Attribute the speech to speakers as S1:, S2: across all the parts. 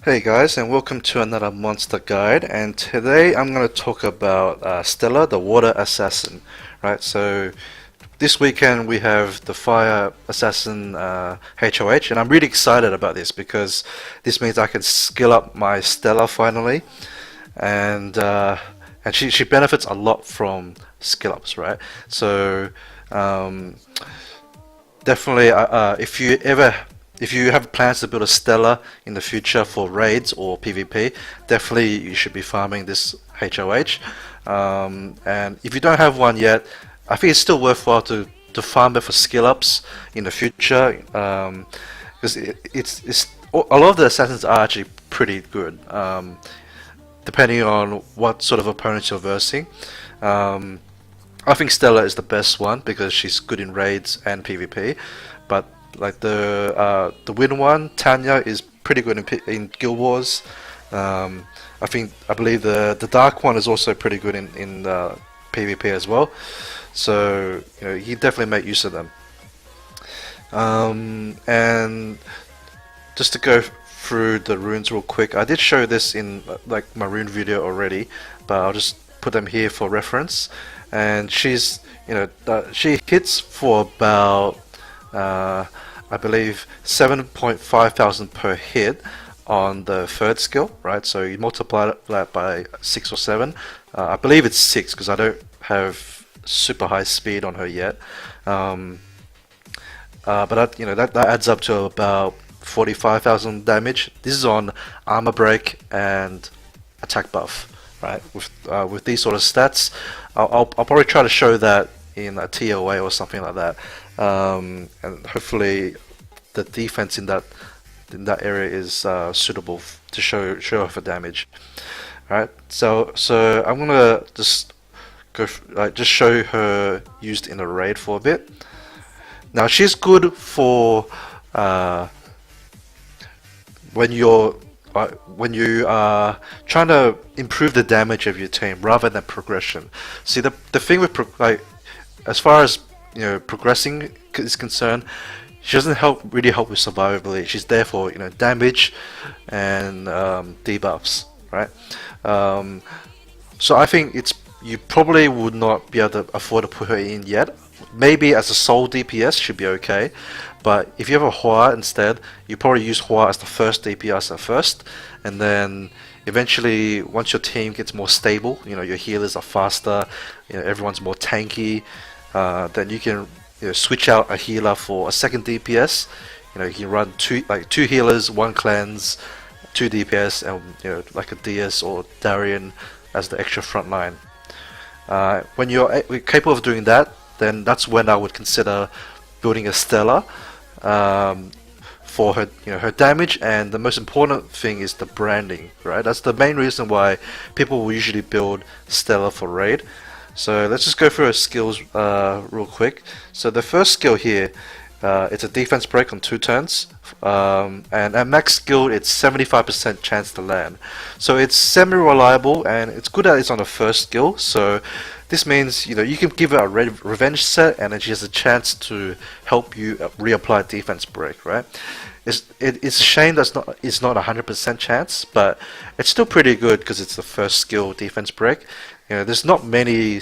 S1: Hey guys, and welcome to another monster guide. And today I'm going to talk about Stella, the water assassin. Right, so this weekend we have the fire assassin HoH, and I'm really excited about this because this means I can skill up my Stella finally, and she benefits a lot from skill ups, right? So um, definitely, if you have plans to build a Stella in the future for raids or PvP, definitely you should be farming this HoH. And if you don't have one yet, I think it's still worthwhile to farm it for skill ups in the future. Because it's a lot of the assassins are actually pretty good, depending on what sort of opponents you're versing. Um, I think Stella is the best one because she's good in raids and PvP, but like the win one, Tanya is pretty good in Guild Wars. I believe the dark one is also pretty good in PvP as well. So you definitely make use of them. And just to go through the runes real quick, I did show this in like my rune video already, but I'll just put them here for reference. And she hits for about I believe 7.5 thousand per hit on the third skill, right? So you multiply that by 6 or 7. I believe it's 6 because I don't have super high speed on her yet. But that adds up to about 45,000 damage. This is on armor break and attack buff, right? With these sort of stats, I'll probably try to show that in a TOA or something like that, and hopefully the defense in that area is suitable to show off the damage. All right, so I'm gonna just just show her used in a raid for a bit. Now she's good for when you are trying to improve the damage of your team rather than progression. See, the thing with as far as progressing is concerned, she doesn't really help with survivability. She's there for damage and debuffs, right? So I think you probably would not be able to afford to put her in yet. Maybe as a sole DPS should be okay, but if you have a HoH instead, you probably use HoH as the first DPS at first, and then eventually once your team gets more stable, your healers are faster, everyone's more tanky, then you can switch out a healer for a second DPS. You can run two healers, one cleanse, two DPS, and like a DS or Darien as the extra front line. When you're capable of doing that, then that's when I would consider building a Stella for her damage, and the most important thing is the branding, right? That's the main reason why people will usually build Stella for raid. So let's just go through her skills real quick. So the first skill here, it's a defense break on 2 turns, and at max skill it's 75% chance to land. So it's semi-reliable, and it's good that it's on the first skill. So this means you can give her a revenge set, and then she has a chance to help you reapply defense break, right? It's a shame that's it's not 100% chance, but it's still pretty good because it's the first skill defense break. There's not many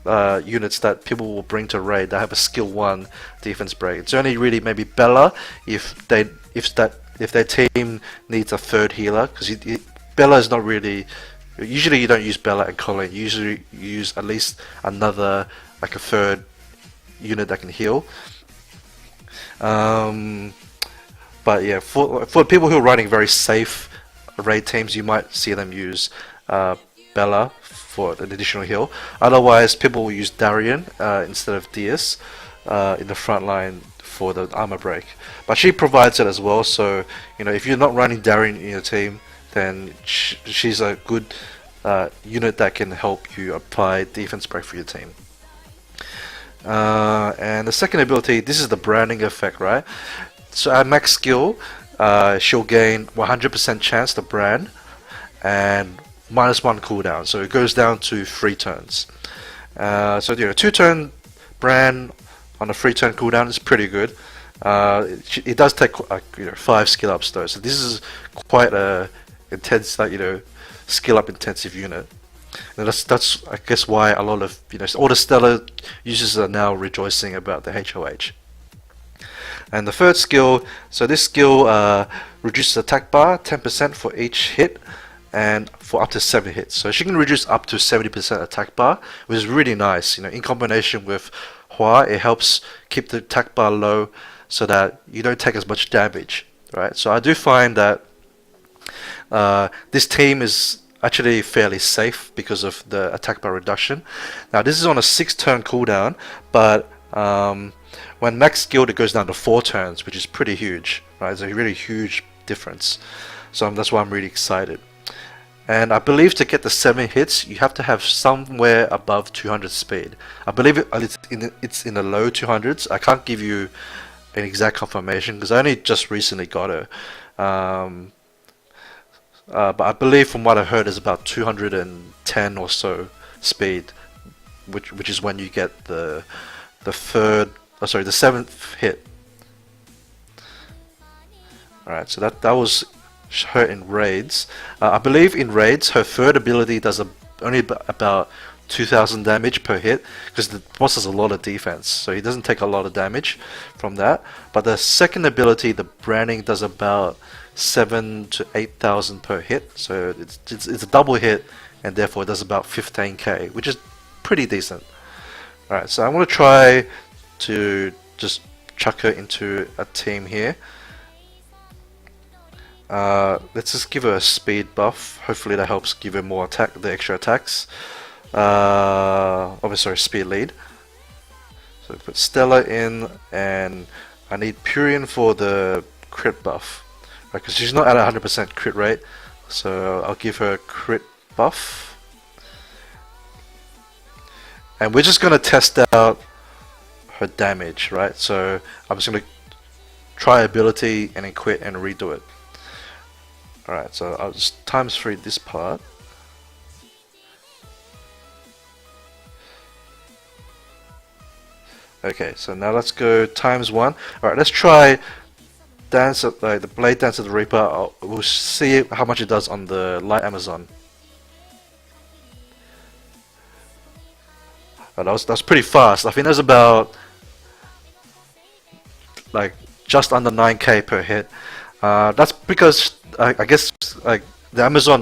S1: units that people will bring to raid that have a skill 1 defense break. It's only really maybe Bella if their team needs a third healer, because Bella is not really. Usually you don't use Bella and Colin. You usually use at least another, like a third unit that can heal. But yeah, for people who are running very safe raid teams, you might see them use Bella for an additional heal. Otherwise, people will use Darien instead of DS in the front line for the armor break. But she provides it as well, so if you're not running Darien in your team, then she's a good unit that can help you apply defense break for your team. And the second ability, this is the branding effect, right? So at max skill, she'll gain 100% chance to brand and -1 cooldown, so it goes down to 3 turns. So 2-turn brand on a 3-turn cooldown is pretty good. It does take 5 skill ups though, so this is quite a intense, skill up intensive unit. And that's I guess why a lot of all the Stella users are now rejoicing about the HoH. And the third skill, so this skill reduces attack bar 10% for each hit and for up to 7 hits. So she can reduce up to 70% attack bar, which is really nice. In combination with HoH, it helps keep the attack bar low so that you don't take as much damage, right? So I do find that this team is actually fairly safe because of the attack bar reduction. Now this is on a 6-turn cooldown, but when max skilled it goes down to 4 turns, which is pretty huge, right? It's a really huge difference. So that's why I'm really excited. And I believe to get the 7 hits, you have to have somewhere above 200 speed. I believe it's in the low 200s. I can't give you an exact confirmation because I only just recently got her. But I believe from what I heard is about 210 or so speed, which is when you get the 7th hit. Alright, so that was her in raids. I believe in raids her third ability does only about 2000 damage per hit because the boss has a lot of defense, so he doesn't take a lot of damage from that. But the second ability, the branding, does about 7 to 8,000 per hit, so it's a double hit, and therefore it does about 15k, which is pretty decent. Alright, so I'm going to try to just chuck her into a team here. Let's just give her a speed buff. Hopefully that helps give her more the extra attacks. Sorry, speed lead. So put Stella in, and I need Purian for the crit buff, right? Because she's not at 100% crit rate, so I'll give her a crit buff. And we're just gonna test out her damage, right? So I'm just gonna try ability and then quit and redo it. Alright, so I'll just times 3 this part. Okay, so now let's go times 1. Alright, let's try dance at the blade dance of the Reaper. We'll see how much it does on the light Amazon. Oh, that was pretty fast. I think there's about just under 9k per hit. That's because I guess the Amazon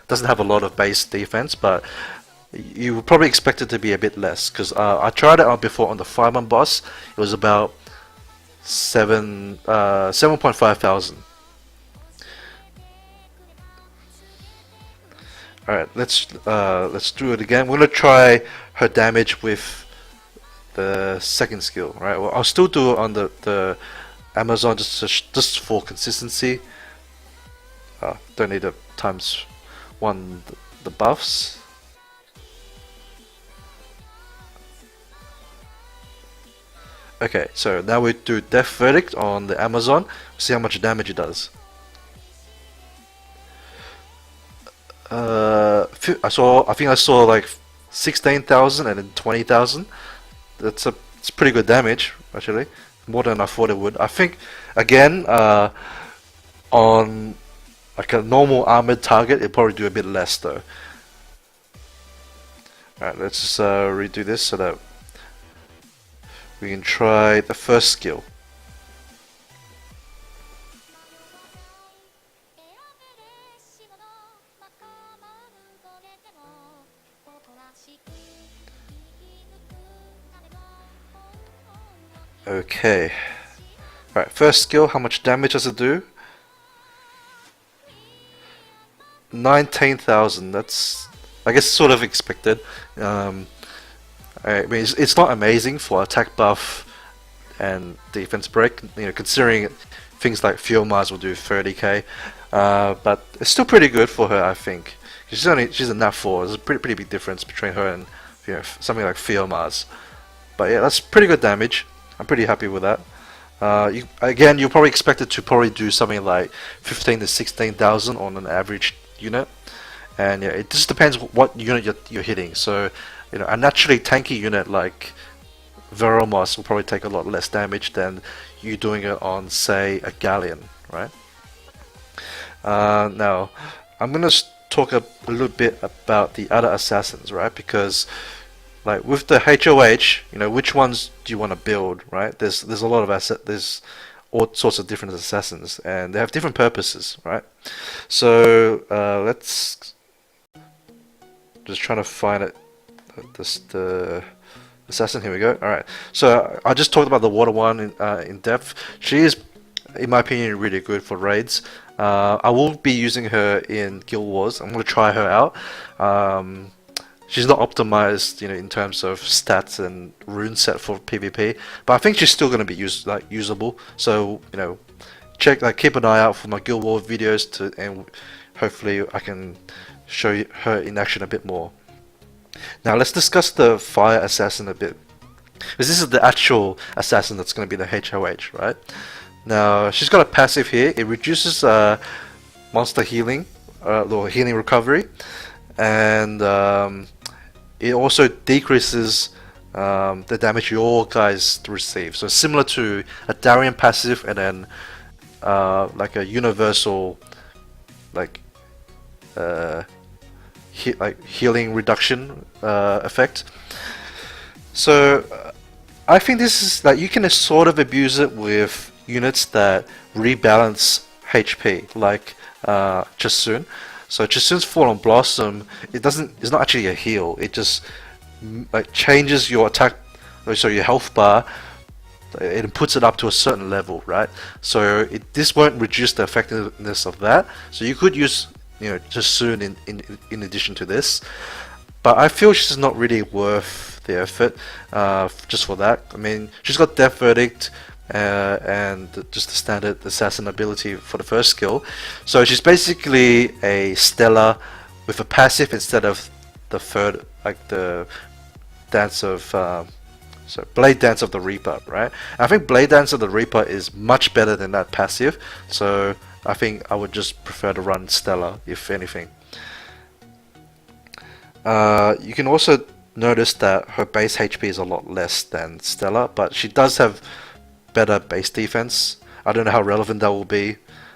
S1: doesn't have a lot of base defense, but you would probably expect it to be a bit less because I tried it out before on the fireman boss. It was about 7.5 thousand. All right, let's do it again. We're gonna try her damage with the second skill. Right, well, I'll still do it on the Amazon just for consistency. Don't need to times 1 the buffs. Okay, so now we do Death Verdict on the Amazon. See how much damage it does. I think I saw like 16,000 and then 20,000. It's pretty good damage actually, more than I thought it would. I think again on like a normal armored target, it'll probably do a bit less though. Alright, let's just redo this so that we can try the first skill. Okay. Alright, first skill, how much damage does it do? 19,000. That's, I guess, sort of expected. I mean, it's not amazing for attack buff and defense break, considering things like Fuel Mars will do 30k, but it's still pretty good for her, I think. She's a nat 4. There's a pretty big difference between her and something like Fuel Mars. But yeah, that's pretty good damage. I'm pretty happy with that. Again, you probably expect it to probably do something like 15 to 16,000 on an average unit, and yeah, it just depends what unit you're hitting. So a naturally tanky unit like Veromos will probably take a lot less damage than you doing it on, say, a Galleon, right? Now, I'm gonna talk a little bit about the other assassins, right? Because like with the HoH, you know, which ones do you want to build, right? There's a lot of there's all sorts of different assassins, and they have different purposes, right? So let's just trying to find it. The assassin. Here we go. All right. So I just talked about the water one in depth. She is, in my opinion, really good for raids. I will be using her in Guild Wars. I'm going to try her out. She's not optimized, you know, in terms of stats and rune set for PvP, but I think she's still going to be usable. So, you know, keep an eye out for my Guild Wars videos and hopefully I can show her in action a bit more. Now let's discuss the fire assassin a bit, because this is the actual assassin that's going to be the HoH, right? Now she's got a passive here. It reduces monster healing or healing recovery, and it also decreases the damage your guys receive. So similar to a Darien passive, and then like a universal like healing reduction effect. So I think this is like you can sort of abuse it with units that rebalance HP, like Chasun. So Chasun's Fallen Blossom, it's not actually a heal. It just like changes your attack, so your health bar. It puts it up to a certain level, right? So this won't reduce the effectiveness of that. So you could use, you know, Chasun in addition to this, but I feel she's not really worth the effort just for that. I mean, she's got Death Verdict and just the standard assassin ability for the first skill. So she's basically a Stella with a passive instead of the third, like the dance of so Blade Dance of the Reaper, right? I think Blade Dance of the Reaper is much better than that passive. So I think I would just prefer to run Stella, if anything. You can also notice that her base HP is a lot less than Stella, but she does have better base defense. I don't know how relevant that will be,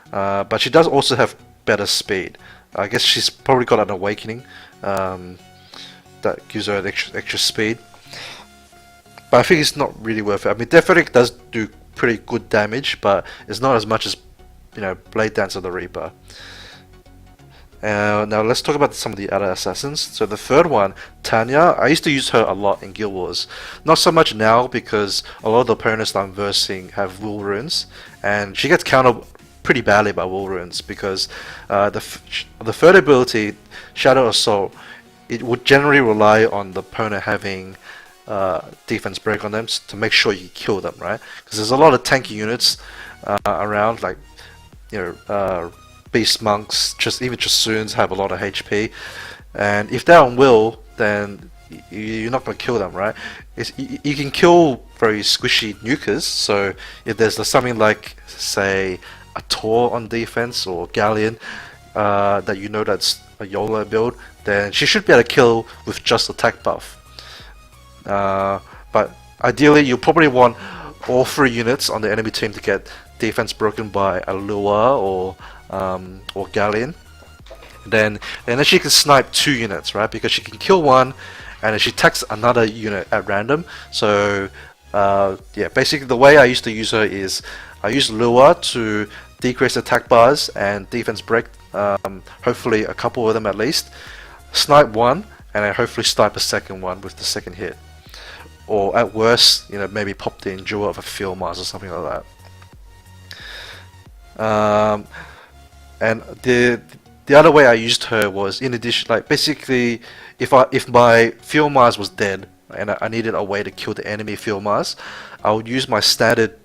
S1: but she does also have better speed. I guess she's probably got an awakening that gives her an extra speed, but I think it's not really worth it. I mean, Death Verdict does do pretty good damage, but it's not as much as, you know, Blade Dance of the Reaper. Now let's talk about some of the other assassins. So the third one, Tanya, I used to use her a lot in Guild Wars. Not so much now because a lot of the opponents I'm versing have will runes, and she gets countered pretty badly by will runes because the third ability, Shadow Assault, it would generally rely on the opponent having defense break on them to make sure you kill them, right? Because there's a lot of tanky units around, like, you know, Beast Monks, even Chasuns have a lot of HP, and if they're on will, then you're not going to kill them, right? You can kill very squishy nukers, so if there's something like, say, a Tor on defense or Galleon that you know that's a YOLO build, then she should be able to kill with just attack buff. But ideally, you probably want all 3 units on the enemy team to get defense broken by a Lua or Galleon. And then she can snipe 2 units, right? Because she can kill one, and then she attacks another unit at random. So yeah, basically the way I used to use her is I use Lua to decrease attack bars and defense break, hopefully a couple of them at least. Snipe one, and then hopefully snipe a second one with the second hit. Or at worst, you know, maybe pop the Endure of a Field Mars or something like that. And the other way I used her was, in addition, like basically, if my Field Mars was dead and I needed a way to kill the enemy Field Mars, I would use my standard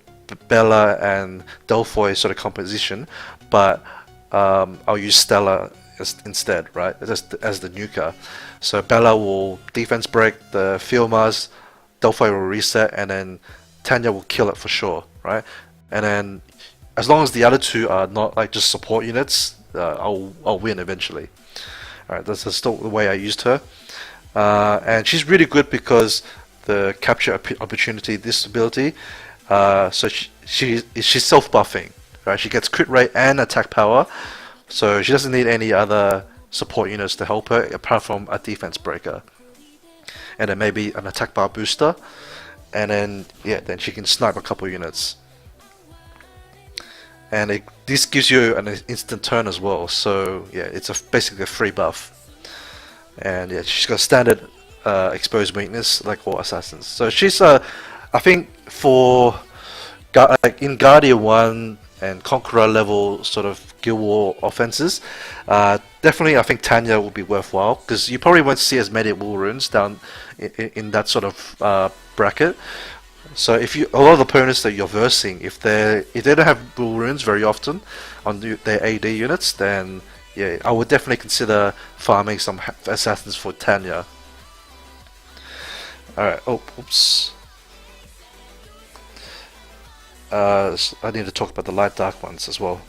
S1: Bella and Delphoid sort of composition, but I'll use Stella instead, right? As the nuker. So Bella will defense break the Field Mars, Delphoid will reset, and then Tanya will kill it for sure, right? And then as long as the other 2 are not like just support units, I'll win eventually. Alright, that's still the way I used her. And she's really good because the capture opportunity disability. So she's self-buffing, right? She gets crit rate and attack power, so she doesn't need any other support units to help her apart from a defense breaker, and then maybe an attack bar booster, and then yeah, then she can snipe a couple units. And this gives you an instant turn as well, so yeah, it's basically a free buff. And yeah, she's got standard exposed weakness like all assassins. So she's I think for in Guardian 1 and Conqueror level sort of Guild War offenses, definitely I think Tanya will be worthwhile, because you probably won't see as many wool runes down in that sort of bracket. So if a lot of the opponents that you're versing, if they don't have wool runes very often on their AD units, then yeah, I would definitely consider farming some assassins for Tanya. Alright, oh, oops. I need to talk about the light dark ones as well.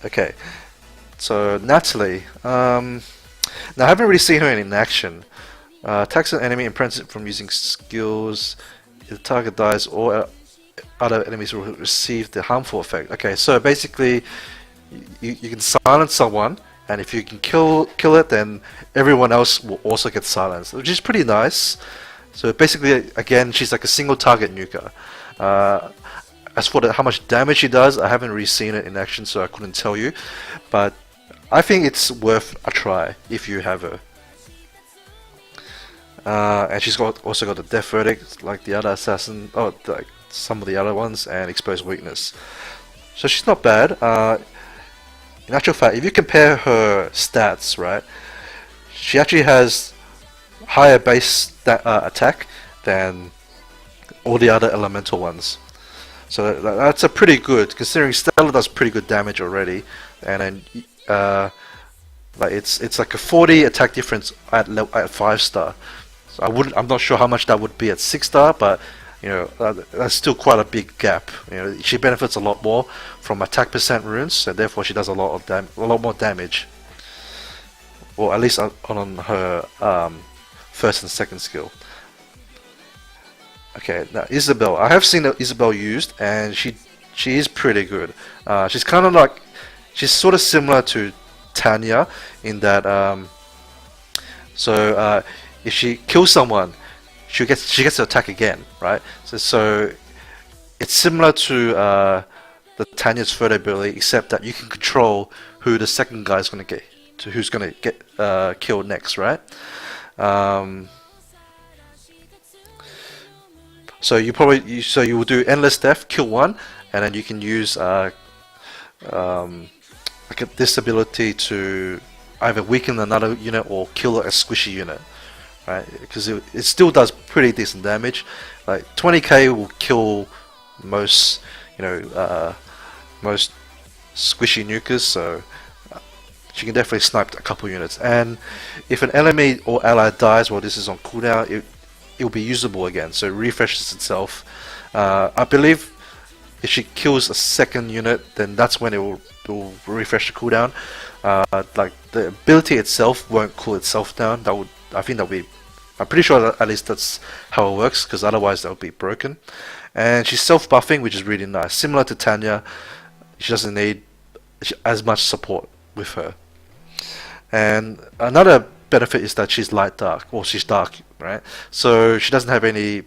S1: Okay, so Natalie. Now I haven't really seen her in action. Attacks an enemy and prevents it from using skills. If the target dies, or other enemies will receive the harmful effect. Okay, so basically, you can silence someone, and if you can kill it, then everyone else will also get silenced, which is pretty nice. So basically, again, she's like a single target nuker. As for how much damage she does, I haven't really seen it in action, so I couldn't tell you. But I think it's worth a try if you have her. And she's also got the Death Verdict, like the other assassin, like some of the other ones, and Exposed Weakness. So she's not bad. In actual fact, if you compare her stats, right, she actually has higher base attack than all the other elemental ones. So that's a pretty good, considering Stella does pretty good damage already, and then like it's like a 40 attack difference at 5-star. So I'm not sure how much that would be at 6-star, but you know that's still quite a big gap. You know, she benefits a lot more from attack percent runes, and therefore she does a lot more damage, or at least on her first and second skill. Okay, now Isabel. I have seen Isabel used, and she is pretty good. She's kind of like, she's sort of similar to Tanya in that if she kills someone, she gets to attack again, right? So it's similar to the Tanya's photo ability, except that you can control who the second guy is going to get, who's going to get killed next, right? So you will do endless death, kill one, and then you can use like this ability to either weaken another unit or kill a squishy unit, right? Because it still does pretty decent damage. Like 20k will kill most, most squishy nukers, so she can definitely snipe a couple units. And if an enemy or ally dies while this is on cooldown, it will be usable again, so it refreshes itself. I believe if she kills a second unit, then that's when it will refresh the cooldown. Like the ability itself won't cool itself down. I'm pretty sure that at least that's how it works, because otherwise that would be broken. And she's self-buffing, which is really nice. Similar to Tanya, she doesn't need as much support with her. And another benefit is that she's light dark, or she's dark, right? So she doesn't have any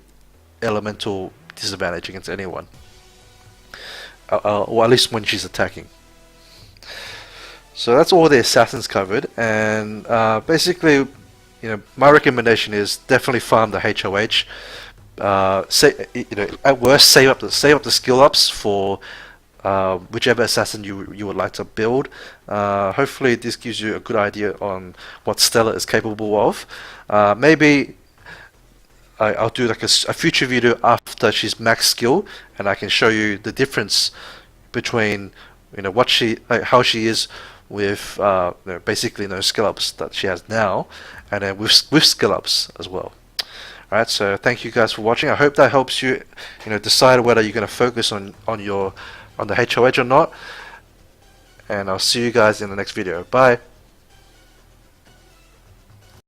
S1: elemental disadvantage against anyone, or at least when she's attacking. So that's all the assassins covered, and basically, my recommendation is definitely farm the HoH. At worst, save up the skill ups for whichever assassin you would like to build. Hopefully this gives you a good idea on what Stella is capable of. Maybe I'll do like a future video after she's max skill, and I can show you the difference between how she is with basically no skill ups that she has now, and then with skill ups as well. Alright, so thank you guys for watching. I hope that helps you decide whether you're going to focus on the HoH or not, and I'll see you guys in the next video. Bye.